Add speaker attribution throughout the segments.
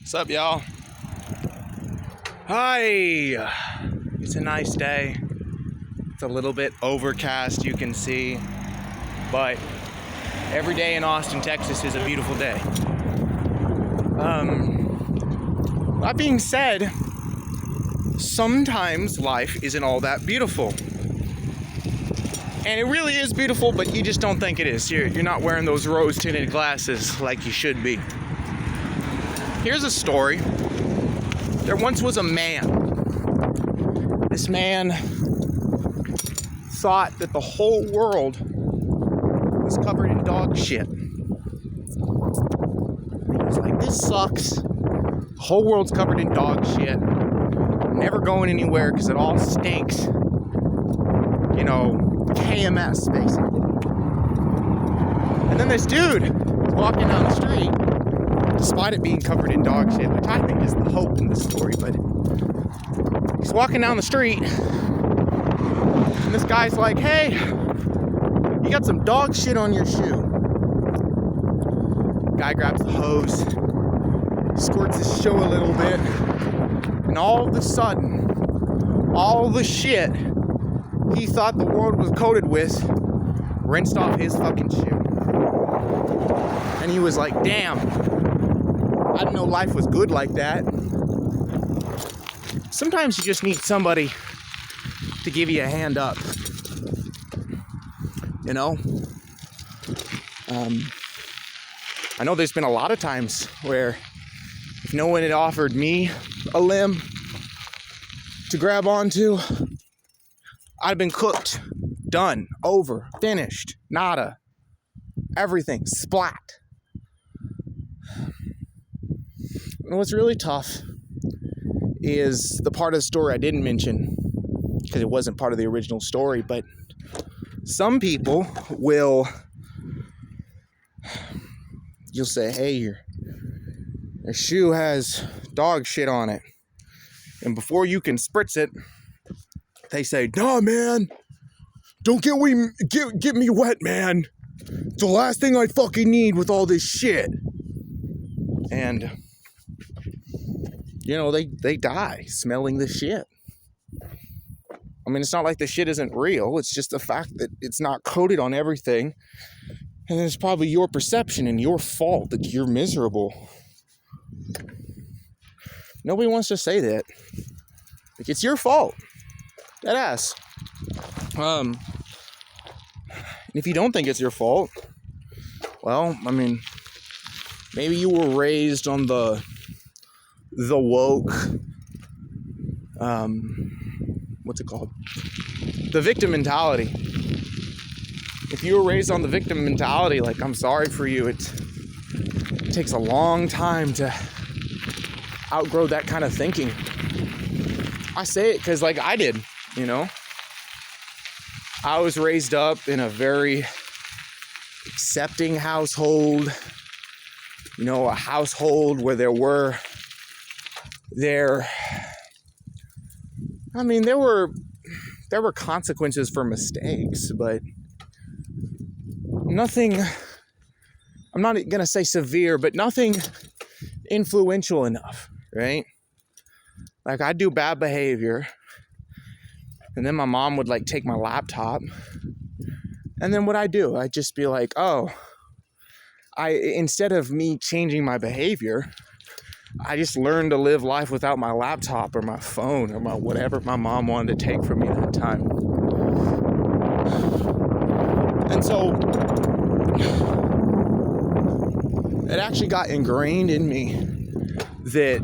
Speaker 1: What's up, y'all? Hi! It's a nice day. It's a little bit overcast, you can see, but every day in Austin, Texas is a beautiful day. That being said, sometimes life isn't all that beautiful. And it really is beautiful, but you just don't think it is. You're not wearing those rose-tinted glasses like you should be. Here's a story. There once was a man. This man thought that the whole world was covered in dog shit. He was like, this sucks. The whole world's covered in dog shit. I'm never going anywhere because it all stinks. You know, KMS, basically. And then this dude is walking down the street, despite it being covered in dog shit, which I think is the hope in the story, but he's walking down the street, and this guy's like, hey, you got some dog shit on your shoe. Guy grabs the hose, squirts his shoe a little bit, and all of a sudden, all the shit he thought the world was coated with rinsed off his fucking shoe. And he was like, damn, I didn't know life was good like that. Sometimes you just need somebody to give you a hand up. You know? I know there's been a lot of times where if no one had offered me a limb to grab onto, I'd have been cooked, done, over, finished, nada, everything, splat. And what's really tough is the part of the story I didn't mention, because it wasn't part of the original story, but some people you'll say, hey, your shoe has dog shit on it. And before you can spritz it, they say, nah, man, don't get me wet, man. It's the last thing I fucking need with all this shit. And, you know, they die smelling the shit. I mean, it's not like the shit isn't real. It's just the fact that it's not coated on everything. And it's probably your perception and your fault that you're miserable. Nobody wants to say that. Like, it's your fault. That ass. And if you don't think it's your fault, well, I mean, maybe you were raised on the woke, what's it called? The victim mentality. If you were raised on the victim mentality, like, I'm sorry for you, it takes a long time to outgrow that kind of thinking. I say it because, like, I did, you know? I was raised up in a very accepting household, you know, a household where there were consequences for mistakes, but nothing, I'm not going to say severe, but nothing influential enough, right? Like, I'd do bad behavior, and then my mom would, like, take my laptop, and then what I do, I'd just be like, oh, instead of me changing my behavior, I just learned to live life without my laptop or my phone or my whatever my mom wanted to take from me that time. And so it actually got ingrained in me that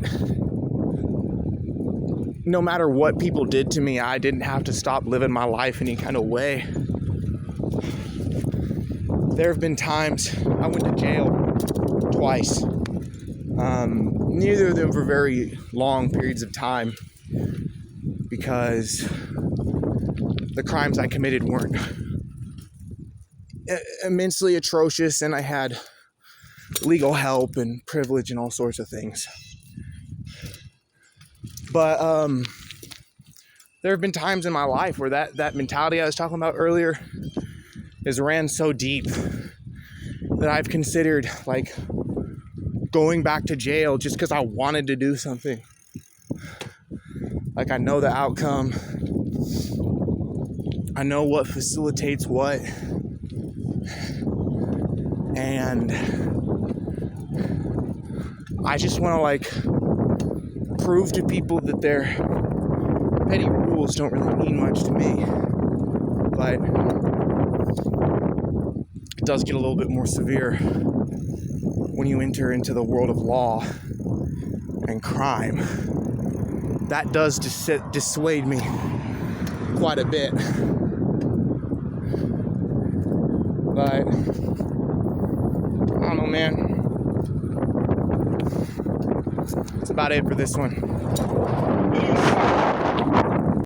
Speaker 1: no matter what people did to me, I didn't have to stop living my life any kind of way. There have been times I went to jail twice. Neither of them for very long periods of time, because the crimes I committed weren't immensely atrocious, and I had legal help and privilege and all sorts of things. But there have been times in my life where that mentality I was talking about earlier has ran so deep that I've considered, like, going back to jail just because I wanted to do something. Like, I know the outcome. I know what facilitates what. And I just want to, like, prove to people that their petty rules don't really mean much to me. But it does get a little bit more severe when you enter into the world of law and crime. That does dissuade me quite a bit. But I don't know, man. That's about it for this one.